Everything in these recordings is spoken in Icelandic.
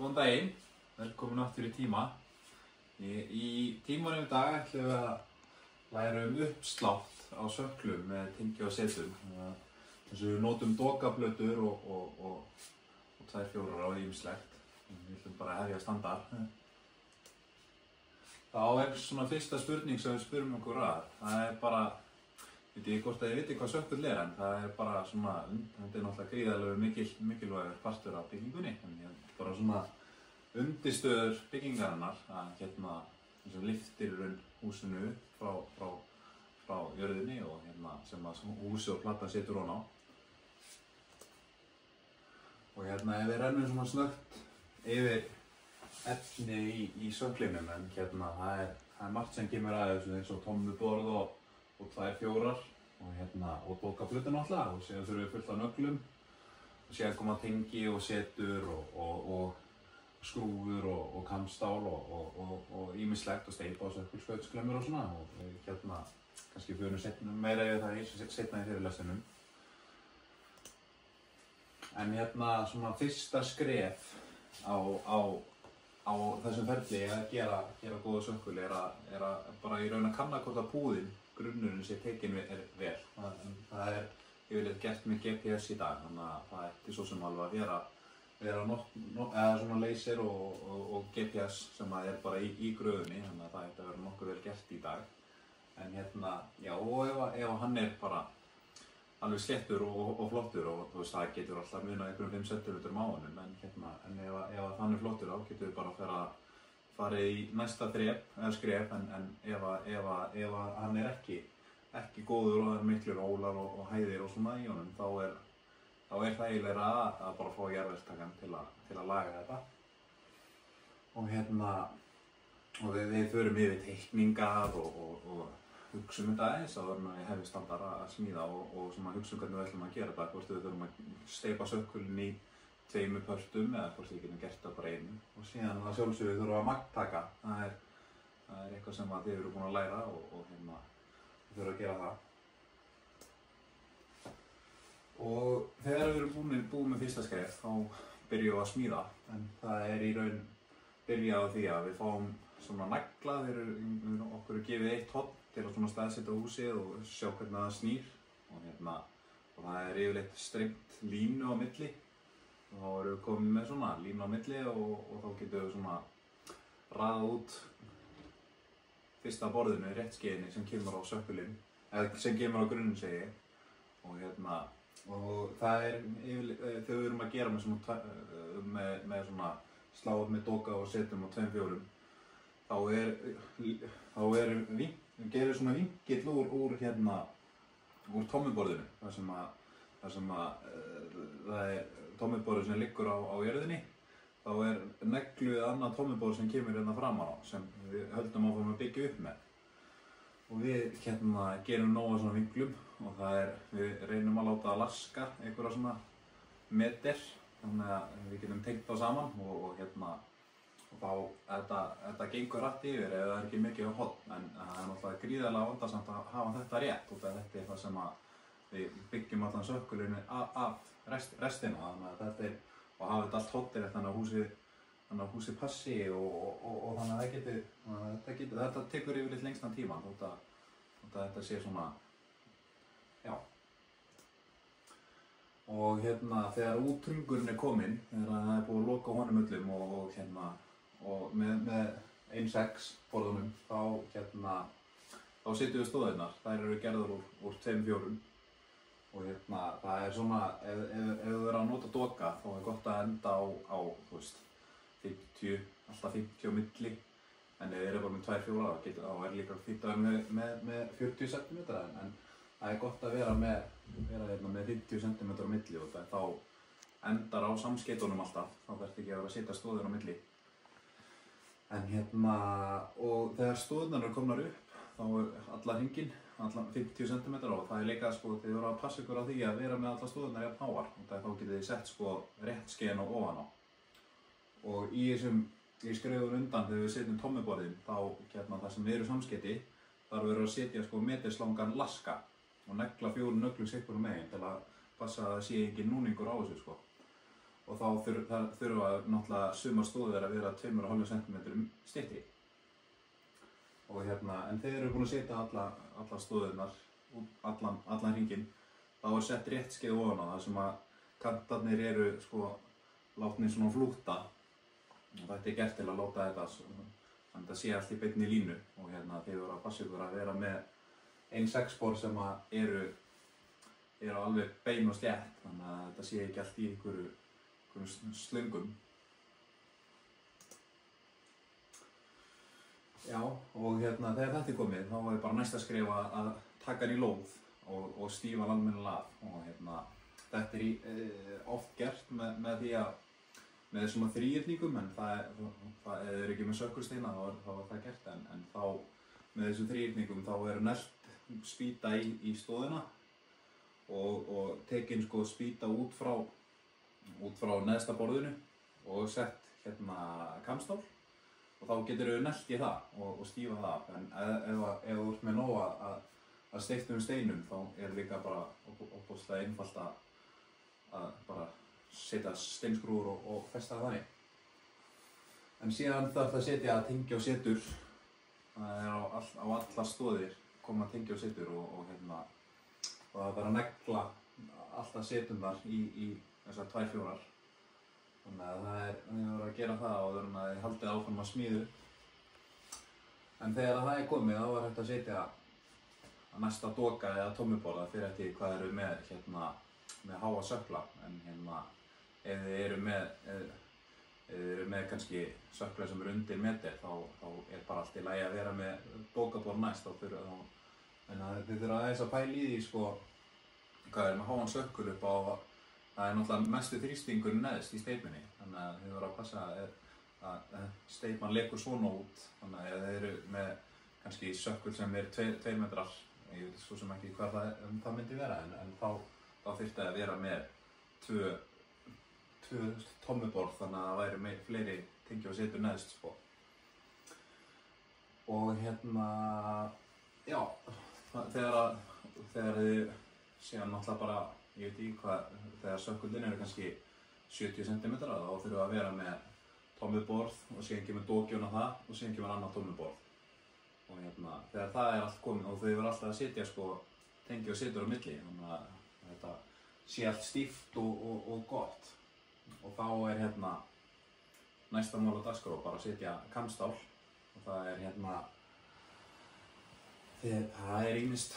Góðan daginn, velkomin aftur í tíma. Í tímanum í dag ætlum við að læra uppslátt á söklum með tengja og setum. Þess að við notum dokaplötur og 2/4 á ýmislegt. Við ætlum bara að hefja standard. Þá svona fyrsta spurning sem við spurum okkur að. Það bara, ég veit ekki hvort að ég viti hvað sökull en það bara svona, þetta náttúrulega gríðarlega mikilvægur partur af byggingunni. Bara svona undirstöður byggingarinnar að sem lyftir húsinu frá jörðinni og sem húsið og platan situr ofan á. Og ef við rennum svona snöggt yfir efni í söklinum en það er margt sem kemur að þessu eins og tommuborð og 2/4 og dokaplötur náttúrulega og síðan þurfum við fullt af nöglum og síðan koma tengi og setur og skrúfur og kamstál og ýmislegt og steypa og sökkulskautsklemmur og svona og kannski förum meira yfir það seinna í fyrirlestrinum. En svona fyrsta skref á þessum ferli að gera góða sökkul er að bara í raun að kanna hvort að púðinn, grunnurinn sé tekinn vel. Það er yfirleitt gert með GPS í dag, þannig að það ætti svo sem alveg að vera eða svona laser og GPS sem er bara í gröfunni, þannig að það ætti að vera nokkuð vel gert í dag. En já, og ef hann er bara alveg sléttur og flottur og þú veist, það getur alltaf munað einhverjum 5 cm á honum, en ef hann er flottur þá getur við bara farið í næsta skref, en ef hann er ekki góður og það er miklir ólar og hæðir og svona í honum, þá er það eiginlega að bara fá jarðvegstakann til að laga þetta. Og við förum yfir teikningar og hugsum þetta aðeins áður en ég hefði standard að smíða og hugsum hvernig við ætlum að gera þetta, hvort við þurfum að steypa sökkulinn í 2 pörtum eða hvort við getum gert það bara einu. Og síðan að sjálfsögðu þurfum að magntaka, það er eitthvað sem þið eru búin að læra og við þurfum að gera það. Og þegar við erum búin með fyrsta skref, þá byrjum við að smíða, en það er í raun byrjað á því að við fáum svona nagla þegar okkur er gefið 1 horn til að staðsetja húsið og sjá hvernig það snýr og það er yfirleitt strengt línu á milli og þá erum við komin með svona línu á milli og þá getum við raðað út fyrsta borðinu, réttskeiðinni sem kemur á sökkulinn, eða sem kemur á grunninn segi ég og það er yfirleitt, þegar við erum að gera með svona sláð með doka og setum og 2/4 þá gerir svona vingill úr tommuborðinu þar sem það er tommuborður sem liggur á jörðinni, þá er negluð annað tommuborð sem kemur framan á sem við höldum áfram að byggja upp með. Og við gerum nóg af svona vinglum og við reynum að láta að laska einhverja svona meter þannig að við getum tengt á saman og þá þetta gengur rætt yfir ef það er ekki mikið horn, en það er náttúrulega gríðarlega vandasamt að hafa þetta rétt og þetta er það sem við byggjum allan sökkulinn af restina, þannig að þetta og hafa þetta allt hóttir þannig að húsið passi og þannig að þetta tekur yfirleitt lengstan tíma þótt að þetta sé svona, já. Og þegar útringurinn er kominn, þegar það er búið að loka honum öllum og með 1/6 borðunum, þá setjum við stóðirnar. Þær eru gerðar úr 2/4 og það er svona, ef þú er að nota doka, þá er gott að enda á þú veist, 50, alltaf 50 á milli, en ef þið eru bara með 2/4 þá er líka fínt að vera með 40 cm, en það er gott að vera með 50 cm á milli og þá endar á samskeytunum alltaf, þá þarf ekki að vera að setja stóðir á milli. En og þegar stóðirnar eru komnar upp, þá er allan hringinn, allan 50 cm og það er líka þið voru að passa ykkur á því að vera með allar stóðirnar jafn háar og þá getið þið sett réttskeiðina ofan á. Og í skrefum undan þegar við setjum tommuborðin, þá þar sem eru samskeyti, þarf við að setja meterslangan laska og negla 4 nöglum sitt hvorum megin til að passa að það sé ekki núningur á þessu og þá þurfa náttúrulega sumar stóðir að vera 2,5 cm styttri. Og en þegar þeir eru búin að setja alla stóðirnar, allan hringinn, þá er sett rétt skeið ofan á það sem að kantarnir eru látnir svona flúta. Og þetta er gert til að láta þetta þannig að þetta sé allt í beinni línu og þið voru að passa ykkur að vera með 1/6 spor sem að eru alveg bein og slétt, þannig að þetta sé ekki allt í einhverjum slöngum. Já, og þegar þetta er komið þá er bara næsta skref að taka hann í lóð og stífa hann almennilega af. Og þetta er oft gert með því að með svona þríhyrningum, en það er ekki með sökkulsteina, þá er það gert, en þá með þessum þríhyrningum þá er neglt spýta í stóðina og tekin spýta út frá neðsta borðinu og sett kamstál og þá getur við neglt í það og stífa það af. En ef þú ert með nóg að steyptum steinum þá er líka bara ofboðslega einfalt að bara setja steinskrúfur og festa það þannig. En síðan þarf það að setja tengja og setur. Það er á alla stóðir koma tengja og setur og það er að negla alltaf seturnar í þessar 2-4. Þannig að það er að gera það áður en að þið haldið áfram að smíðu. En þegar það er komið þá er hægt að setja næsta doka eða tómmuborða fyrir eftir hvað eru með háa sökkla. En ef þið eru með kannski sökkla sem eru undir meter þá er bara allt í lagi að vera með dokaborð næst. Þannig að þið þurfa aðeins að pæla í því hvað er með háan sökkul upp á. Það er náttúrulega mestu þrýstingur neðst í steypunni, þannig að þið voru að passa að steypan lekur svona út. Þannig að ef þið eru með kannski sökkul sem er 2 metrar, ég veit svo sem ekki hvað það myndi vera, en þá þyrfti að vera með 2 tommuborð, þannig að það væri fleiri tengja og setur neðst. Og já, þegar þið síðan náttúrulega bara, ég veit ekki hvað, þegar sökkullin eru kannski 70 cm þá þurfum við að vera með tommuborð og síðan kemur dokjón á það og síðan kemur annað tommuborð. Og þegar það er allt komið og þau verður alltaf að setja tengja og setur á milli, þannig að þetta sé allt stíft og gott. Og þá er næsta mál á dagskrá bara að setja kamstál og það er það er ýmist,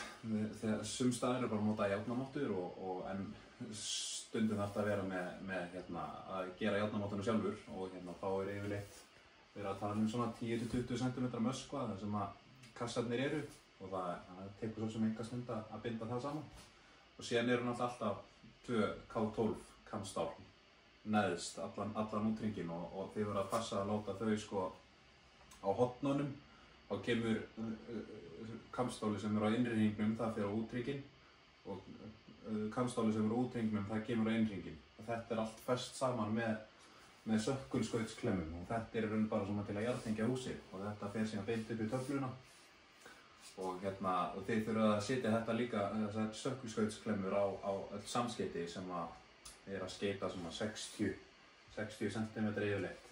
sums staðir er bara að nota járnamottur en stundum þarf það að vera með að gera járnamottunum sjálfur og þá er yfirleitt verið að tala svona 10-20 cm möskva þar sem að kassarnir eru og það tekur svo sem enga stund að binda það saman. Og síðan eru náttúrulega alltaf 2 K12 kamstál neðst allan úthringinn og þið verður að passa að láta þau á hornunum. Þá kemur kamstáli sem er á innri hringnum, það fer á úthringinn og kamstáli sem er á úthringnum, það kemur á innri hringinn. Og þetta er allt fest saman með sökkulskautsklemmum og þetta er raun bara svona til að jarðtengja húsið og þetta fer síðan beint upp í töfluna. Og þið þurfa að setja þetta líka, þessar sökkulskautsklemmur á öll samskeyti sem er að skeita svona 60 cm yfirleitt.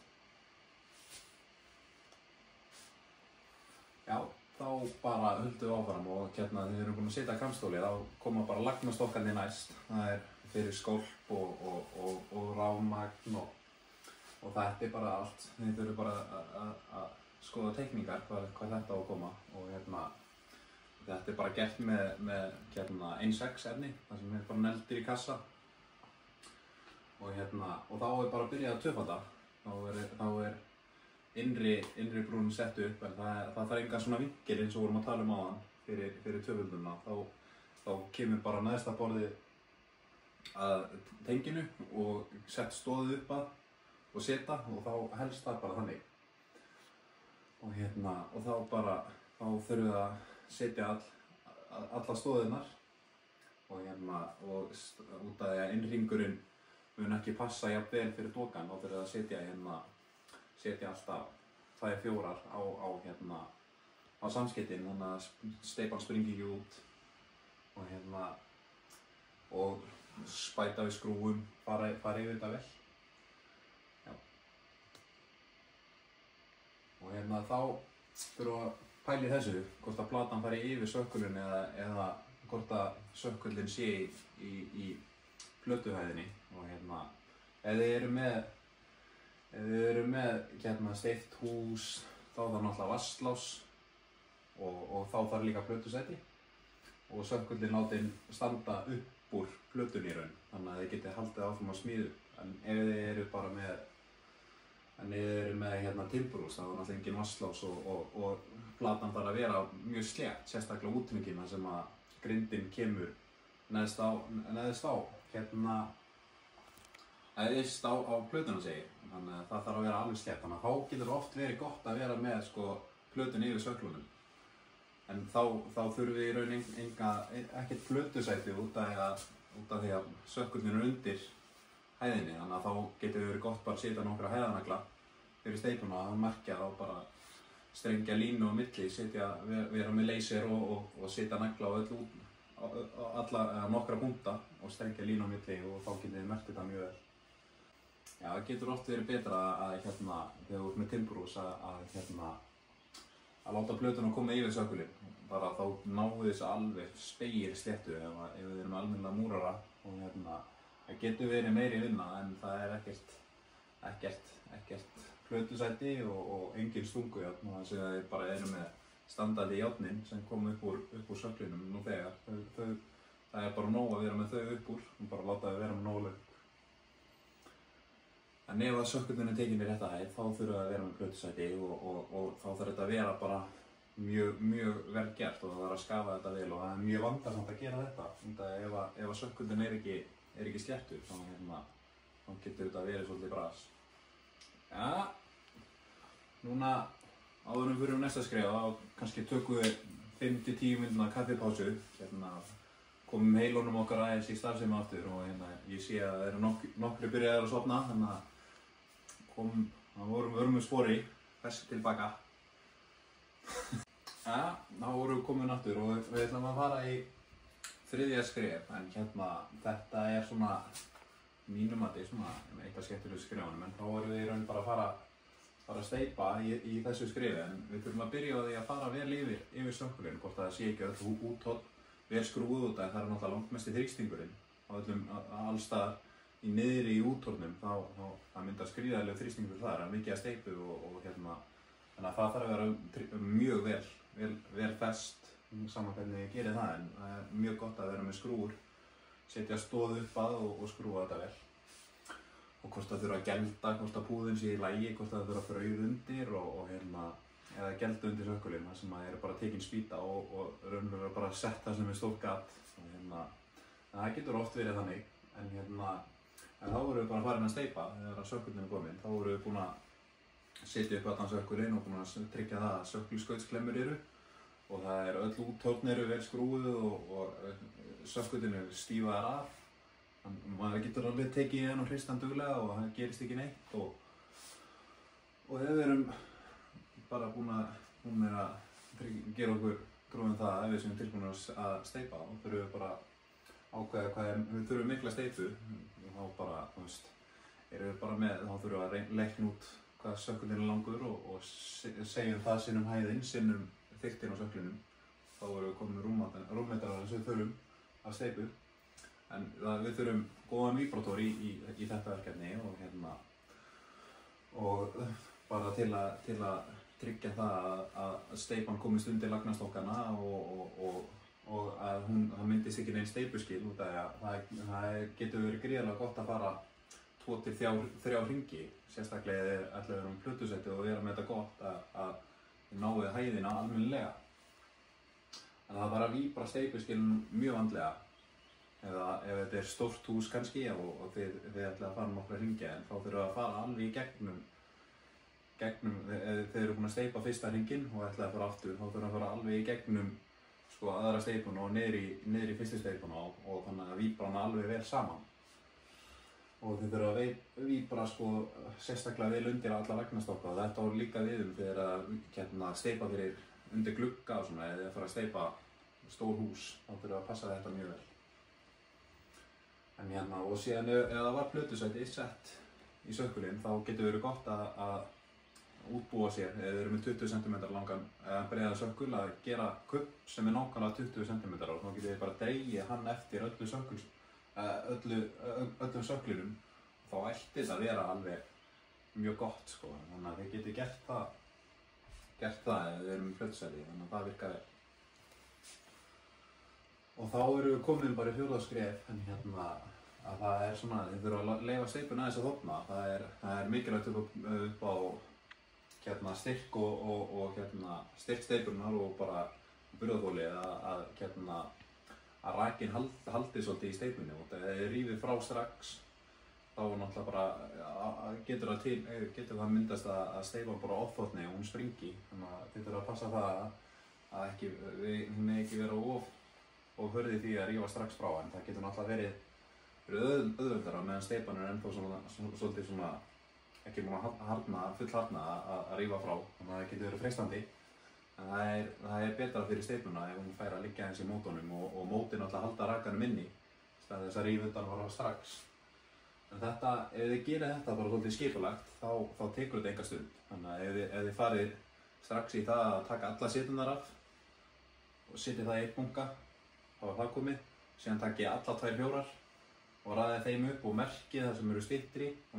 Já, þá bara höldum við áfram og þegar við erum búin að setja kamstóli þá koma bara lagnastokkarnir næst. Það er fyrir skólp og rafmagn og þetta er bara allt. Þið þurfum bara að skoða teikningar hvað þetta á að koma og þetta er bara gert með 1/6 efni, það sem er bara neldir í kassa. Og þá er bara að byrja að tvöfalda. Þá er innri brúnin sett upp en það þarf engan svona vinkil eins og vorum að tala áðan fyrir tvöfölduna. Þá kemur bara neðsta borðið að tenginu og sett stóðið upp að og setja og þá helst það bara þannig. Og þá þurfum við að setja alla stóðirnar og út af því að innringurinn mun ekki passa jafn vel fyrir dokan, þá þurfum við að setja alltaf 2-4 á samskeytin þannig að steypan springi ekki út og spæta við skrúfum, fara yfir þetta vel. þá þurfum við að pæla í þessu, hvort að platan fari yfir sökkulinn eða hvort að sökkullinn sé í plötuhæðinni. Og ef þið eru með steypt hús, þá þarf náttúrulega vatnsláss og þá þarf líka plötusæti og sökkullinn látinn standa upp úr plötunni í raun, þannig að þið getið haldið áfram að smíðu. En ef þið eru bara með timburhús, þá er náttúrulega engin vatnsláss og platan þarf að vera mjög slétt, sérstaklega útryngina sem að grindin kemur neðst á plötuna segir. Þannig að það þarf að vera alveg slétt. Þannig að þá getur oft verið gott að vera með plötun yfir sökklunum. En þá þurfum við í raun ekkert plötusæti út af því að sökkullinn er undir hæðinni. Þannig að þá getur verið gott bara að setja nokkra hæðanagla fyrir steypuna og merkja þá bara strengja línu á milli, vera með laser og setja nagla á nokkra punkta og strengja línu á milli og þá getið þið merkt þetta mjög vel. Já, það getur oft verið betra að þegar þú ert með timburhús að láta plötuna koma yfir sökkulinn. Bara þá náðu þessu alveg spegilsléttu ef við erum almennilega múrara og það getur verið meiri vinna en það er ekkert plötusæti og engin stungujárn og þess að þið bara eru með standandi járnin sem kom upp úr sökklinum nú þegar. Það er bara nóg að vera með þau upp úr og bara láta þau vera með nóg löng. En ef að sökkullinn er tekin í rétta hæð, þá þurfa að vera með plötusæti og þá þarf þetta að vera bara mjög vel gert og það þarf að skafa þetta vel og það er mjög vandasamt að gera þetta. Ef að sökkullinn er ekki sléttur, þá getur þetta verið svolítið bras. Ja, núna áður en við fyrir næsta skref, þá kannski tökum við 5-10 mínútna kaffipásu. Komum heilunum okkar aðeins í starfsemi aftur og ég sé að það eru nokkri byrjaðir að sofna, þannig að það vorum örmum spori, fersk tilbaka. Ja, þá vorum við komin aftur og við ætlum að fara í þriðja skref, en þetta er svona mínum mati eitt af skemmtilegu skrefunum, en þá erum við í raun bara að fara að steypa í þessu skrefi, en við þurfum að byrja á því að fara vel yfir sökkulinn, hvort það sé ekki öll úthorn vel skrúið út, en það er náttúrulega langmesti þrýstingurinn alls staðar niðri í úthornum, þá myndast gríðarlegur þrýstingur þar, það er mikið að steypu og þannig að það þarf að vera mjög vel fest, saman hvernig ég gerir það, en það er mjög gott að vera með skrúur, setja stoð upp að og skrúa þetta vel. Og hvort það þurfa að gelda, hvort að púðinn sé í lagi, hvort það þurfa að frauð undir eða gelda undir sökkulinn, þar sem það er bara tekin spýta og raunverulega bara sett það sem er stórt gat. Það getur oft verið þannig, en þá vorum við bara farin að steypa þegar sökkullinn er kominn. Þá vorum við búin að setja upp allan sökkulinn og búin að tryggja það að sökkulskautsklemmur eru og það er öll úthorn eru vel skrúið og sökkullinn er stífaðar af. Maður getur alveg tekið í hann og hrista hann duglega og það gerist ekki neitt og ef við erum bara búin að gera okkur gróðum það ef við séum tilbúinir að steypa þá þurfum við bara ákveða við þurfum mikla steypu og þá bara, erum við bara með, þá þurfum við að reikna út hvað sökkullinn er langur og segjum það sinnum hæðin, sinnum þykktin á sökkullinum. Þá erum við komin með rúmmetrar sem við þurfum að steypu. En við þurfum góðan víbrator í þetta verkefni og bara til að tryggja það að steypan komist undir lagnastokkana og að það myndist ekki neinn steypuskil út af það getur verið gríðarlega gott að fara 2-3 hringi, sérstaklega ef við erum plötusæti og vera með þetta gott að náið hæðina almennilega. En það þarf að víbra steypuskilin mjög vandlega. Eða ef þetta er stórt hús kannski og þið ætlaði að fara nokkra hringi, en þá þurfum við að fara alveg í gegnum ef þið eru búin að steypa fyrsta hringinn og ætlaði að fara aftur, þá þurfum við að fara alveg í gegnum aðra steypuna og niður í fyrstu steypuna og þannig að víbra hana alveg vel saman. Og þið þurfum að víbra sérstaklega vel undir alla lagnastokka og þetta voru líka við þegar að steypa fyrir undir glugga og svona, eða að fara að steypa stór hús, þá þurfum við að passa þetta mjög vel. En og síðan ef það var plötusæti sett í sökkulinn, þá getur verið gott að útbúa sér, eða þeir eru með 20 cm langan breiðan sökkul, að gera kubb sem er nákvæmlega 20 cm og þá getið þið bara dregið hann eftir öllum söklinum. Þá ætti þetta að vera alveg mjög gott sko, þannig að þið getið gert það ef þið eru með flötseli, þannig að það virkar vel. Og þá erum við komin bara í 4. skref, en að það er svona, þið þurfa að leyfa steypuna aðeins að þorna. Það er mikilvægt upp á styrk og styrk steypunnar og bara burðarþoli að rakinn haldi svolítið í steypunni. Og þegar þið rífið frá strax, þá náttúrulega bara getur það myndast að steypan bara ofþorni og hún springi. Þannig að þið þurfa að passa það að hún megi ekki vera og hörði því að rífa strax frá, en það getur náttúrulega verið auðveldara meðan steypan er ennþá svolítið svona ekki búin að full harðna að rífa frá, þannig að það getur verið freistandi. En það er betra fyrir steypuna ef hún fær að liggja eins í mótunum og mótin náttúrulega halda rakanum inni í stað þess að rífa utan frá strax. En þetta, ef þið gerir þetta bara svolítið skipulagt, þá tekur þetta enga stund. Þannig að ef þið farið strax í það að taka alla seturnar af og setja það í einn bunka, þá er það komið. Síðan takið alla 2 fjórar og raðið þeim upp og merkið það sem eru styttri og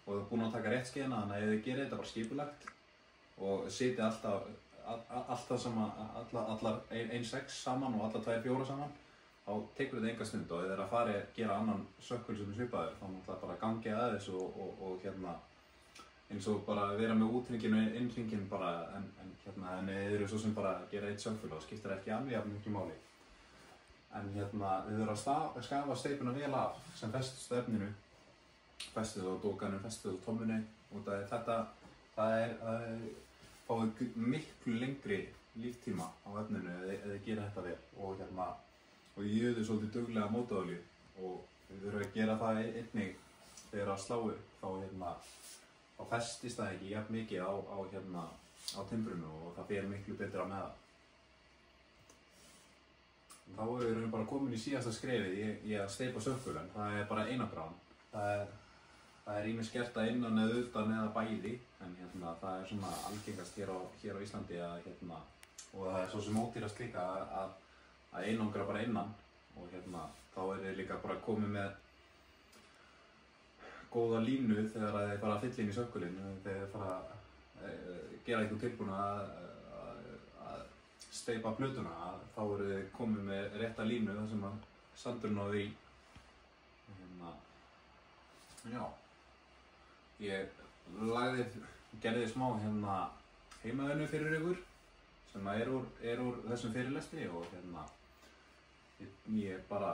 það er búin að taka rétt skeiðina, þannig að ef þið gerir þetta bara skipulagt og setja allar 1,6 saman og allar 2 fjórar saman, þá tekur þetta enga stund. Og ef þið eru að fara að gera annan sökkul sem er svipaður, þá náttúrulega bara gangið aðeins og eins og bara vera með úthringinn og innhringinn bara, en þið eru svo sem bara að gera eitt sökkul og skiptir ekki alveg jafn miklu máli. En þið þurfa að skafa steypuna vel af sem festist á efninu, festist á dókanum, festist á tommunni, og fáið miklu lengri líftíma á efninu ef þið gera þetta vel. Og jöðu svolítið duglega mótaolíu og þið þurfa að gera það einnig þegar að sláu, þá festist það ekki jafn mikið á timbrinu og það fer miklu betra með það. Þá erum við bara komin í síðasta skrefið í að steypa sökkulen. Það er bara einangrán. Það er ýmist gert að innan eða utan eða bæði, en það er svona algengast hér á Íslandi og það er svo sem ódýrast líka að einangra bara innan, og þá er þið líka bara komið með góða línu þegar þið fara að fylla inn í sökkulinn, þegar þið fara að gera eitthvað tilbúin að steypa plötuna, þá eru þið komið með rétta línu þar sem að sandurinn á því. Já, ég gerði smá heimavinnu fyrir ykkur sem er úr þessum fyrirlestri, og ég bara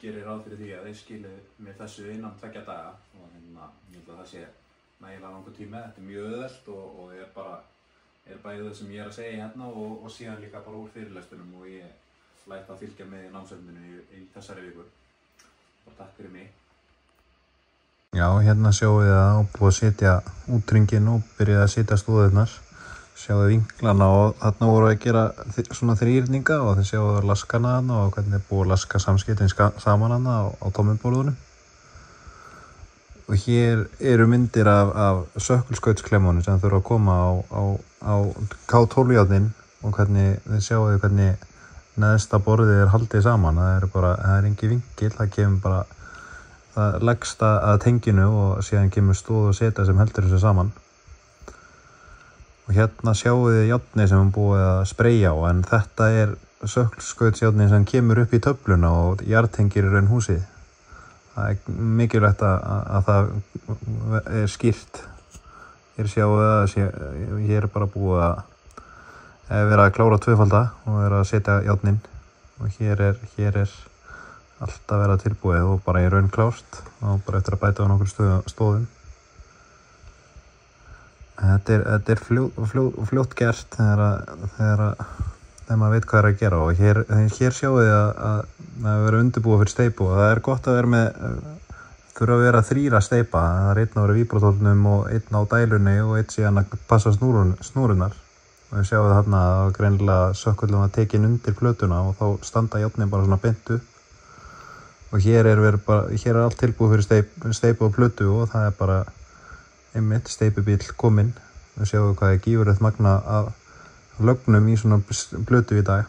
gerir ráð fyrir því að þið skilið mér þessu innan 2 daga, og ég held að það sé nægilega langur tími. Þetta er mjög auðvelt og er bæði það sem ég er að segja og síðan líka bara úr fyrirlestunum, og ég læt að fylgja með í námsefninu í þessari viku. Bara takk fyrir mig. Já, hérna sjáum við að búið að setja úthringinn og byrjaði að setja stóðirnar. Sjáum við vinklana og þarna voru að gera svona þrýrninga og þið sjáum við laskana þarna og hvernig er búið að laska samskiptin saman þarna á tommuborðunum. Og hér eru myndir af sökkulskautsklemmunum sem þurfa að koma á K12-járnin, og þið sjáum við hvernig neðsta borðið er haldið saman. Það er engin vinkil, það kemur bara það leggst að tenginu og síðan kemur stóð og seta sem heldur þessu saman. Og hérna sjáum við járnið sem er búið að spreyja á, en þetta er sökkulskautsjárnið sem kemur upp í töfluna og jarðtengir í raun húsið. Það er mikilvægt að það er skýrt. Hér sjáum við að hér er bara búið að vera að klára tvöfalda og vera að setja járnin, og hér er allt að vera tilbúið og bara í raun klárt og bara eftir að bæta á nokkur stóðum. Þetta er fljótt gert þegar maður veit hvað er að gera, og hér sjáum við að það verður undirbúið fyrir steypu, og það er gott að vera með, þurfa að vera 3 að steypa. Það er einn á vera víbrótólnum og einn á dælunni og einn síðan að passa snúrunar. Og við sjáum það þarna að greinilega sökkullum að tekin undir plötuna og þá standa járnin bara svona beint upp. Og hér er allt tilbúið fyrir steypu og plötu, og það er bara einmitt steypubíll kominn. Við sjáum hvað gífurlegt magna af lögnum í svona blötu í dag.